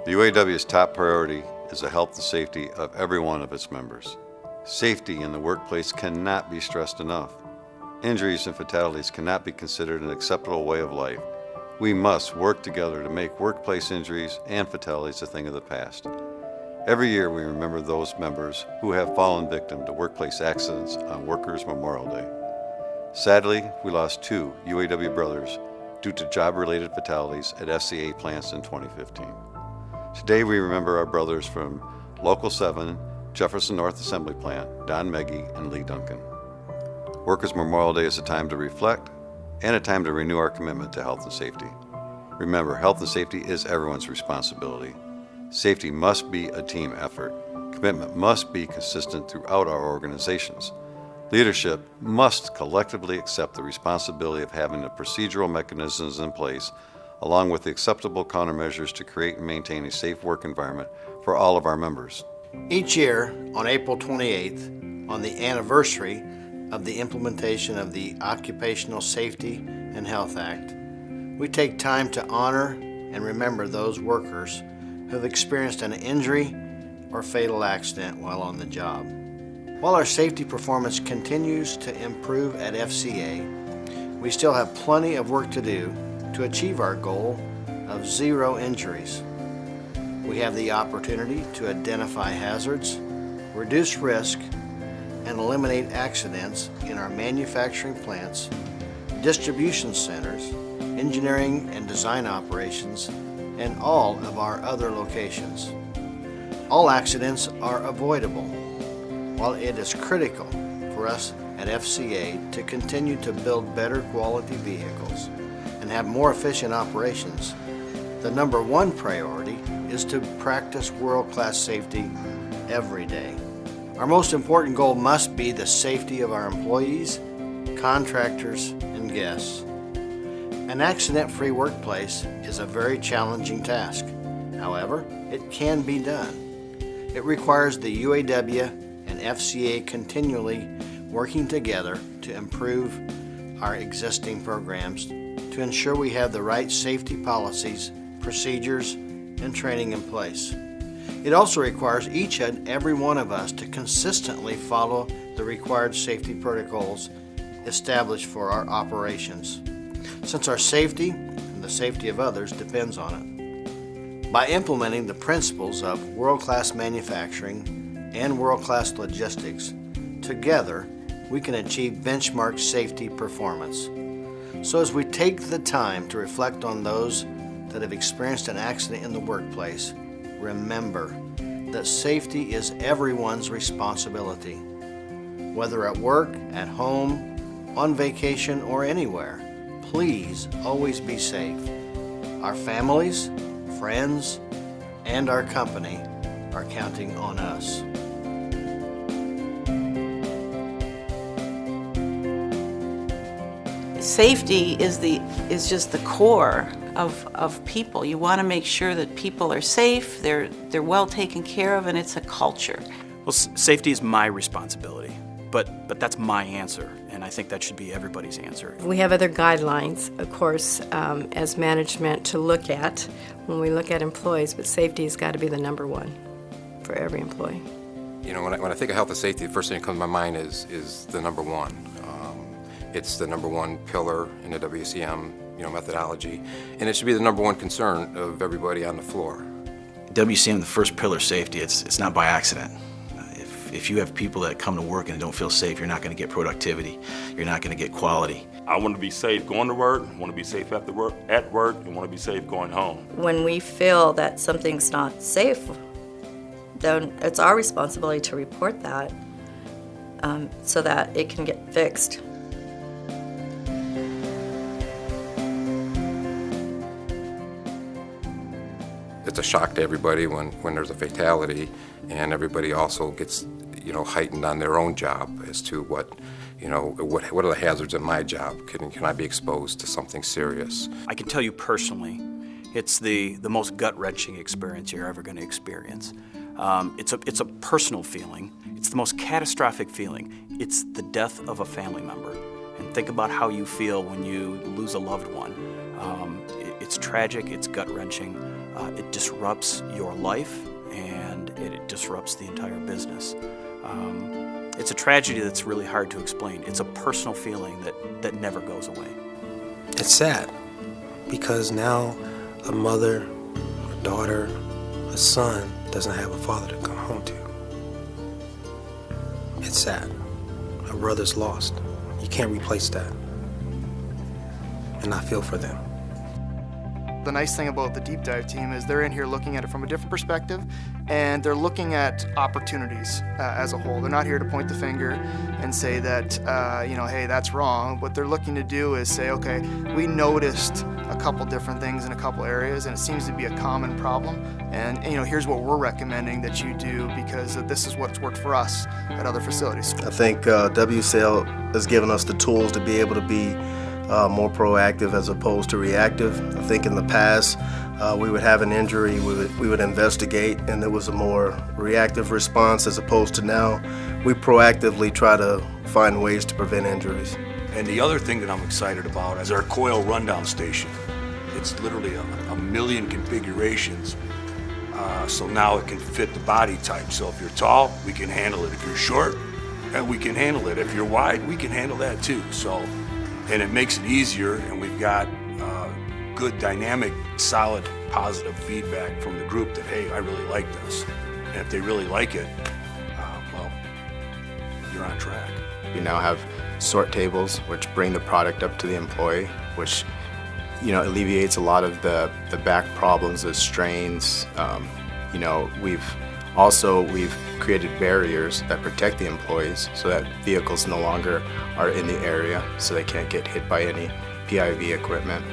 The UAW's top priority is the health and safety of every one of its members. Safety in the workplace cannot be stressed enough. Injuries and fatalities cannot be considered an acceptable way of life. We must work together to make workplace injuries and fatalities a thing of the past. Every year we remember those members who have fallen victim to workplace accidents on Workers' Memorial Day. Sadly, we lost 2 UAW brothers due to job-related fatalities at FCA plants in 2015. Today we remember our brothers from Local 7, Jefferson North Assembly Plant, Don Meggie and Lee Duncan. Workers' Memorial Day is a time to reflect and a time to renew our commitment to health and safety. Remember, health and safety is everyone's responsibility. Safety must be a team effort. Commitment must be consistent throughout our organizations. Leadership must collectively accept the responsibility of having the procedural mechanisms in place, along with the acceptable countermeasures to create and maintain a safe work environment for all of our members. Each year, on April 28th, on the anniversary of the implementation of the Occupational Safety and Health Act, we take time to honor and remember those workers who have experienced an injury or fatal accident while on the job. While our safety performance continues to improve at FCA, we still have plenty of work to do to achieve our goal of 0 injuries. We have the opportunity to identify hazards, reduce risk, and eliminate accidents in our manufacturing plants, distribution centers, engineering and design operations, and all of our other locations. All accidents are avoidable. While it is critical for us at FCA to continue to build better quality vehicles and have more efficient operations, the number 1 priority is to practice world-class safety every day. Our most important goal must be the safety of our employees, contractors, and guests. An accident-free workplace is a very challenging task. However, it can be done. It requires the UAW and FCA continually working together to improve our existing programs to ensure we have the right safety policies, procedures, and training in place. It also requires each and every one of us to consistently follow the required safety protocols established for our operations, since our safety and the safety of others depends on it. By implementing the principles of world-class manufacturing and world-class logistics, together we can achieve benchmark safety performance. So as we take the time to reflect on those that have experienced an accident in the workplace, remember that safety is everyone's responsibility. Whether at work, at home, on vacation, or anywhere, please always be safe. Our families, friends, and our company are counting on us. Safety is just the core of people. You want to make sure that people are safe, they're well taken care of, and it's a culture. Well, safety is my responsibility, but that's my answer, and I think that should be everybody's answer. We have other guidelines, of course, as management to look at when we look at employees, but safety has got to be the number 1 for every employee. You know, when I think of health and safety, the first thing that comes to my mind is the number 1. It's the number 1 pillar in the WCM, methodology, and it should be the number 1 concern of everybody on the floor. WCM, the first pillar, safety. It's not by accident. If you have people that come to work and don't feel safe, you're not going to get productivity. You're not going to get quality. I want to be safe going to work, want to be safe at work, and want to be safe going home. When we feel that something's not safe, then it's our responsibility to report that so that it can get fixed. It's a shock to everybody when there's a fatality, and everybody also gets, heightened on their own job as to what are the hazards in my job? Can I be exposed to something serious? I can tell you personally, it's the most gut-wrenching experience you're ever going to experience. It's a personal feeling. It's the most catastrophic feeling. It's the death of a family member. And think about how you feel when you lose a loved one. It's tragic, it's gut-wrenching. it disrupts your life and it disrupts the entire business. It's a tragedy that's really hard to explain. It's a personal feeling that never goes away. It's sad because now a mother, a daughter, a son doesn't have a father to come home to. It's sad. A brother's lost. You can't replace that. And I feel for them. The nice thing about the deep dive team is they're in here looking at it from a different perspective, and they're looking at opportunities as a whole. They're not here to point the finger and say that, hey, that's wrong. What they're looking to do is say, okay, we noticed a couple different things in a couple areas, and it seems to be a common problem. And here's what we're recommending that you do because this is what's worked for us at other facilities. I think WCL has given us the tools to be able to be more proactive as opposed to reactive. I think in the past we would have an injury, we would investigate, and there was a more reactive response as opposed to now we proactively try to find ways to prevent injuries. And the other thing that I'm excited about is our coil rundown station. It's literally a million configurations, so now it can fit the body type. So if you're tall, we can handle it. If you're short, we can handle it. If you're wide, we can handle that too. And it makes it easier, and we've got good, dynamic, solid, positive feedback from the group that, hey, I really like this. And if they really like it, well, you're on track. We now have sort tables, which bring the product up to the employee, which alleviates a lot of the back problems, the strains. We've created barriers that protect the employees so that vehicles no longer are in the area so they can't get hit by any PIV equipment.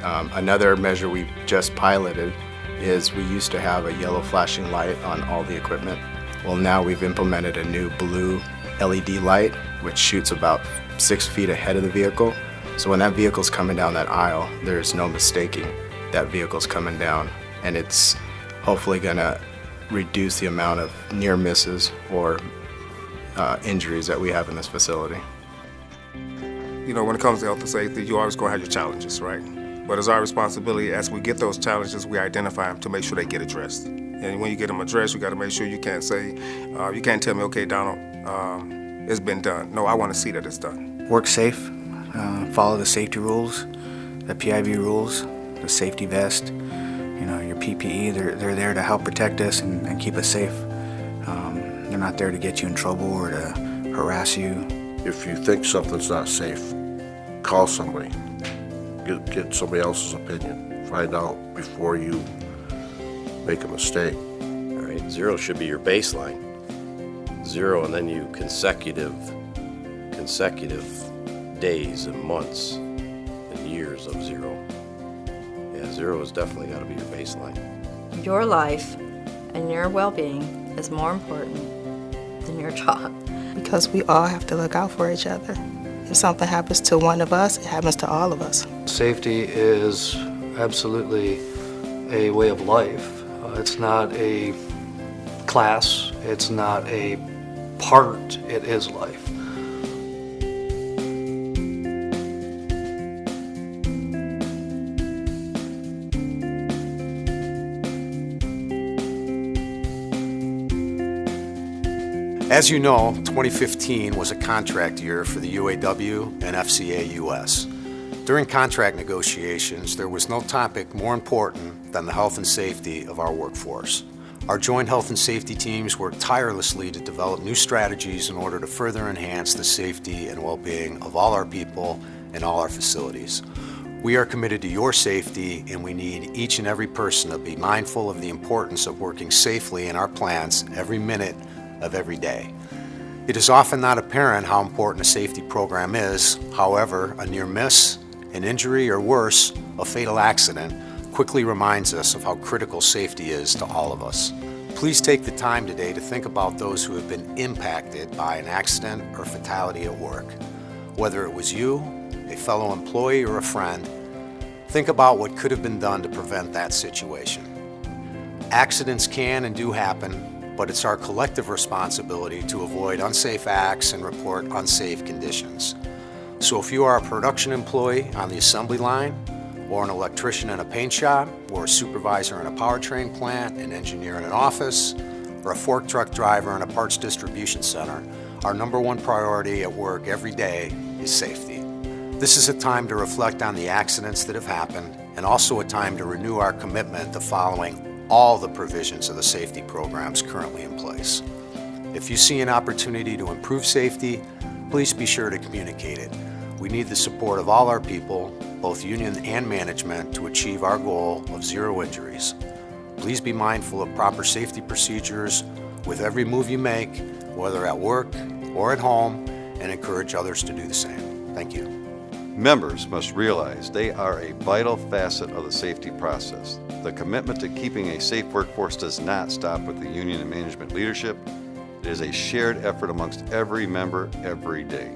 Another measure we just piloted is we used to have a yellow flashing light on all the equipment. Well, now we've implemented a new blue LED light which shoots about 6 feet ahead of the vehicle. So when that vehicle's coming down that aisle, there's no mistaking that vehicle's coming down, and it's hopefully gonna reduce the amount of near misses or injuries that we have in this facility. When it comes to health and safety, you always gonna have your challenges, right? But it's our responsibility as we get those challenges, we identify them to make sure they get addressed. And when you get them addressed, you gotta make sure you can't say, you can't tell me, okay, Donald, it's been done. No, I wanna see that it's done. Work safe, follow the safety rules, the PIV rules, the safety vest, your PPE, they're there to help protect us and keep us safe. They're not there to get you in trouble or to harass you. If you think something's not safe, call somebody. Get somebody else's opinion. Find out before you make a mistake. All right, 0 should be your baseline. 0 and then you consecutive days and months and years of 0. Yeah, 0 has definitely got to be your baseline. Your life and your well-being is more important than your job. Because we all have to look out for each other. If something happens to one of us, it happens to all of us. Safety is absolutely a way of life. It's not a class, it's not a part, it is life. As you know, 2015 was a contract year for the UAW-FCA US. During contract negotiations, there was no topic more important than the health and safety of our workforce. Our joint health and safety teams worked tirelessly to develop new strategies in order to further enhance the safety and well-being of all our people and all our facilities. We are committed to your safety, and we need each and every person to be mindful of the importance of working safely in our plants every minute of every day. It is often not apparent how important a safety program is. However, a near miss, an injury, or worse, a fatal accident quickly reminds us of how critical safety is to all of us. Please take the time today to think about those who have been impacted by an accident or fatality at work. Whether it was you, a fellow employee, or a friend, think about what could have been done to prevent that situation. Accidents can and do happen, but it's our collective responsibility to avoid unsafe acts and report unsafe conditions. So if you are a production employee on the assembly line, or an electrician in a paint shop, or a supervisor in a powertrain plant, an engineer in an office, or a fork truck driver in a parts distribution center, our number one priority at work every day is safety. This is a time to reflect on the accidents that have happened, and also a time to renew our commitment to following all the provisions of the safety programs currently in place. If you see an opportunity to improve safety, please be sure to communicate it. We need the support of all our people, both union and management, to achieve our goal of 0 injuries. Please be mindful of proper safety procedures with every move you make, whether at work or at home, and encourage others to do the same. Thank you. Members must realize they are a vital facet of the safety process. The commitment to keeping a safe workforce does not stop with the union and management leadership. It is a shared effort amongst every member every day.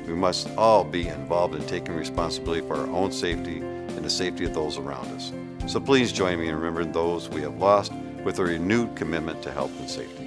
We must all be involved in taking responsibility for our own safety and the safety of those around us. So please join me in remembering those we have lost with a renewed commitment to health and safety.